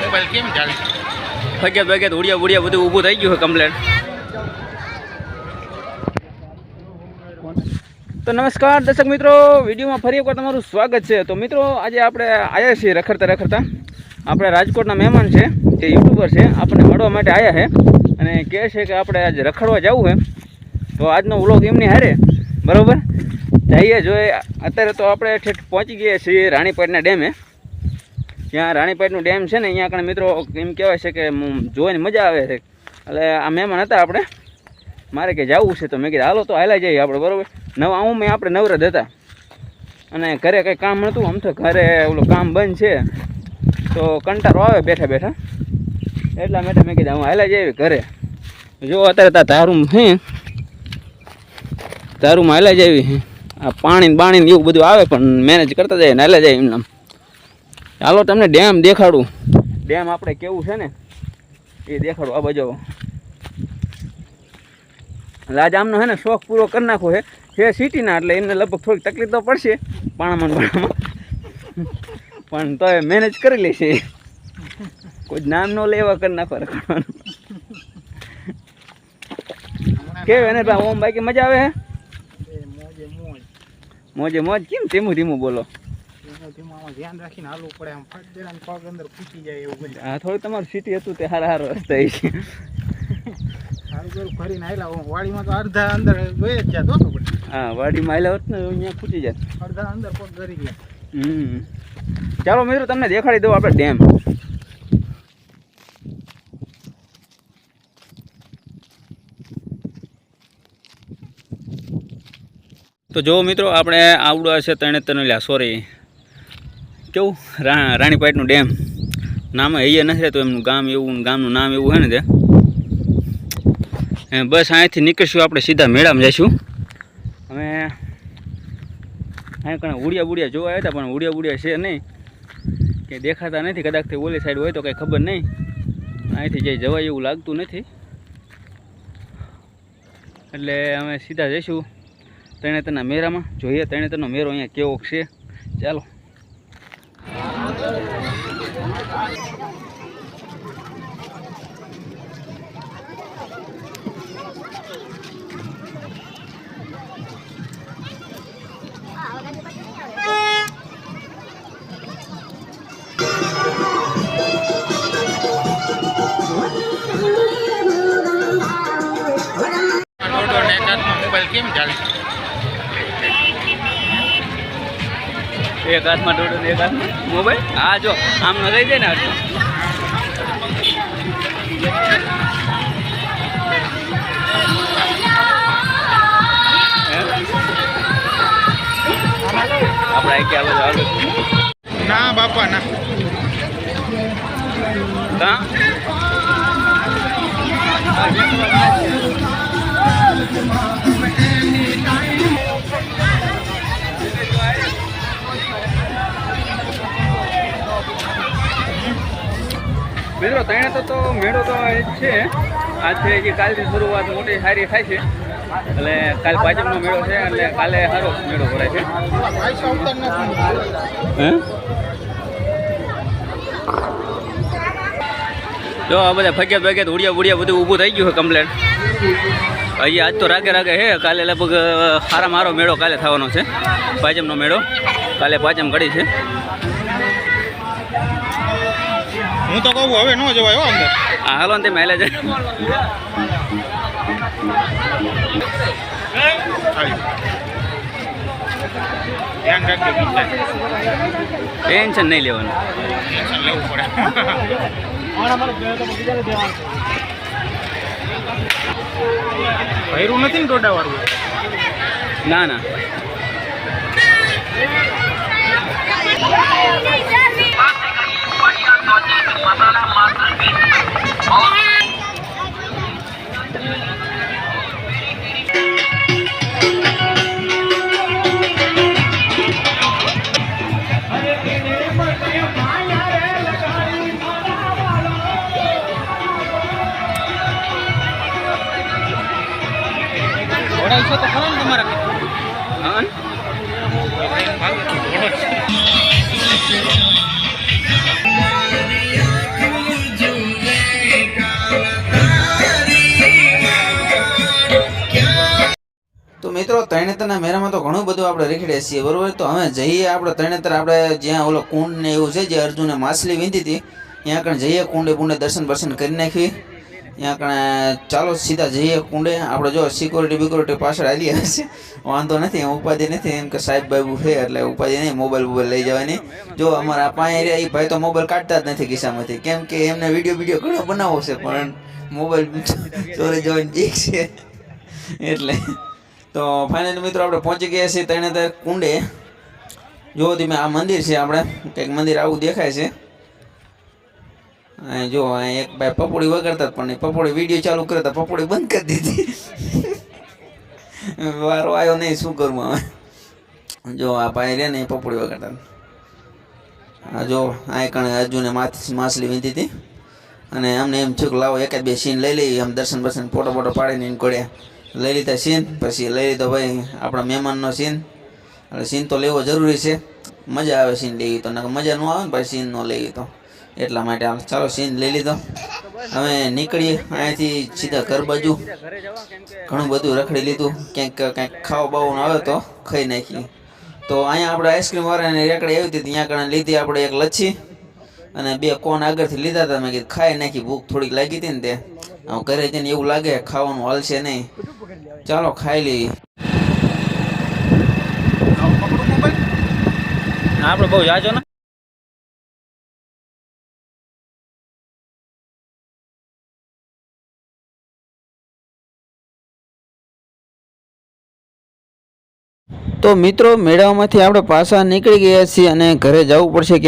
Mobile કેમ ચાલે? ફગ્યાત ઉડિયા બધું ઊભું થઈ ગયું છે કમ્પ્લેટ. તો નમસ્કાર દર્શક મિત્રો, વિડીયોમાં ફરી એકવાર તમારું સ્વાગત છે. તો મિત્રો આજે આપણે આવ્યા છીએ રખડતા આપણે રાજકોટના મહેમાન છે, જે યુટ્યુબર છે, આપણને મળવા માટે આવ્યા છે અને કહે છે કે આપણે આજે રખડવા જવું છે. તો આજનો વ્લોગ એમની હારે બરાબર જઈએ જોઈએ. અત્યારે તો આપણે ઠેઠ પહોંચી ગયા છીએ રાણીપેટના ડેમે. ત્યાં રાણીપેટનું ડેમ છે ને, અહીંયા આગળ મિત્રો એમ કહેવાય છે કે જોવાની મજા આવે છે. એટલે આ મહેમાન હતા આપણે, મારે કે જવું છે તો મેં કીધું હાલો તો હાલા જઈએ આપણે બરાબર. આપણે નવરત હતા અને ઘરે કંઈ કામ નહોતું. આમ તો ઘરે ઓલું કામ બંધ છે તો કંટાળો આવે બેઠા એટલા માટે મેં કીધું હું હાલા જઈએ ઘરે. જો અત્યારે તારુંમાં હાલા જઈએ. આ પાણી એવું બધું આવે પણ મેનેજ કરતા જાય ને હાલા જાય એમને. ચાલો તમને ડેમ દેખાડું. ડેમ આપણે કેવું છે ને એ દેખાડું. આ બાજુ આજ આમનો હે ને શોખ પૂરો કરી નાખો છે સિટીના, એટલે એમને લગભગ થોડીક તકલીફ તો પડશે પાણામાં પણ તો એ મેનેજ કરી લેશે. કોઈ નામ ન લેવા કરી નાખો રખડવાનું. કેવું એને ભાઈ ઓમ બાકી મજા આવે હે? મોજ કેમ ધીમું બોલો? ધ્યાન રાખીને હાલવું પડે. આમ ફટ પગ અંદર ખૂટી જાય એવું બધું. હા, થોડું તમારું સિટી હતું તે હારા રસ્તા છે. સારું કરું ફરીને આવેલા. વાડીમાં તો અડધા અંદર ગઈ જ જાત હતો. હા, વાડીમાં આવેલા હોત ને અહીંયા ખૂટી જાય. અડધા અંદર પગ ગરી ગયા. ચાલો મિત્રો તમને દેખાડી દઉં આપણે ડેમ. તો જો મિત્રો આપણે આવડું છે તરણેતરનલિયા, સોરી કેવું રાણીપેટનું ડેમ નામ અહીંયા નથી રહેતું એમનું ગામ એવું, ગામનું નામ એવું છે ને તે. બસ અહીંયાથી નીકળશું આપણે સીધા મેળામાં જઈશું. અમે અહીં કણે ઉડિયા જોવા આવ્યા હતા પણ ઉડિયા છે નહીં, કે દેખાતા નથી. કદાચથી ઓલી સાઈડ હોય તો કંઈ ખબર નહીં. અહીંથી જઈ જવાય એવું લાગતું નથી, એટલે અમે સીધા જઈશું તરણેતરના મેળામાં. જોઈએ તરણેતરનો મેળો અહીંયા કેવો છે. ચાલો. મોબાઈલ કેમ ચાલે? એક હાથમાં દોડો ને એક હાથમાં મોબાઈલ. હા જો આમ ન રહી જાય ને આટલું. આપણે ક્યાં ના બાપા ના કાં મિત્રો તરણેતર તો મેળો તો છે. આજ છે કે કાલથી શરૂઆત મોટી સારી થાય છે. એટલે કાલ પાંચમનો મેળો છે, એટલે કાલે સારો મેળો ભરાય છે. જો આ બધા ફગ્યાત ઉડિયા બધું ઊભું થઈ ગયું છે કમ્પ્લેટ. હજી આજ તો રાગે છે. કાલે લગભગ સારા મારો મેળો કાલે થવાનો છે. પાંચમનો મેળો કાલે પાંચમ ઘડી છે. હું તો કહું હવે ન જવાય અંદર. હા હાલો ને તમે હાલે જાય. ધ્યાન રાખજો. ટેન્શન નહીં લેવાનું. ટેન્શન લેવું પડે. ભૈરું નથી ને ટોટા વાળું? ના ઘોડા તો ખરો ને તમારા? હા મિત્રો તરણેતરના મેળામાં તો ઘણું બધું આપણે રેખડે છીએ બરોબર. તો હવે જઈએ આપણે તરણેતર, આપણે જ્યાં ઓલો કુંડ ને એવું છે જે અર્જુને માછલી વીંધી હતી ત્યાં કણે જઈએ, કુંડે બુંડે દર્શન કરી નાખી. ત્યાં કણે ચાલો સીધા જઈએ કુંડે. આપણે જો સિક્યોરિટી પાછળ આવી હશે, વાંધો નથી, એમ ઉપાધિ નથી, એમ કે સાહેબ બાબુ છે એટલે ઉપાધિ નહીં, મોબાઈલ લઈ જવાની. જો અમારા પાસે રહ્યા એ ભાઈ તો મોબાઈલ કાઢતા જ નથી ખિસ્સામાંથી, કેમ કે એમને વિડીયો ઘણો બનાવવો છે પણ મોબાઈલ ચોરી જવાની બીક છે એટલે. તો ફાઇનલી મિત્રો આપણે પહોંચી ગયા છીએ તરણેતર કુંડે. જો તમે આ મંદિર છે, આપણે કંઈક મંદિર આવું દેખાય છે. અહીં જો અહીં એક ભાઈ પપોડી વગાડતા પણ નહીં, પપોડી વિડીયો ચાલુ કરે તો પપોડી બંધ કરી દીધી. વારો આવ્યો નહીં, શું કરવું હવે. જો આ ભાઈ રે ને એ પપોડી વગાડતા. આ જો આ કણે અર્જુને માછલી વીંધી હતી અને અમને એમ થયું કે લાવો એકાદ બે સીન લઈ લઈએ, આમ દર્શન ફોટો પાડીને નીકળ્યા. લઈ લીધા સીન, પછી લઈ લીધો ભાઈ આપણા મહેમાનનો સીન. એટલે સીન તો લેવો જરૂરી છે, મજા આવે સીન લેવી તો, નકર મજા ન આવે ને ભાઈ સીન ન લેવી તો, એટલા માટે ચાલો સીન લઈ લીધો. હવે નીકળીએ અહીંયાથી સીધા ઘર બાજુ. ઘણું બધું રખડી લીધું, ક્યાંક ખાવા બાવાનું આવે તો ખાઈ નાખીએ. તો અહીંયા આપણે આઈસ્ક્રીમ વાળાની રેકડી આવી હતી, ત્યાં કણે લીધી આપણે એક લચ્છી અને 2 કોન આગળથી લીધા હતા. મેં કીધું ખાઈ નાખી, ભૂખ થોડીક લાગી હતી ને તે. હવે ઘરે જઈને એવું લાગે ખાવાનું હાલશે નહીં, ચાલો ખાઈ લઈએ. આપણે બહુ જાજો ને. તો મિત્રો મેળામાંથી આપણે પાછા નીકળી ગયા છીએ અને ઘરે જવું પડશે.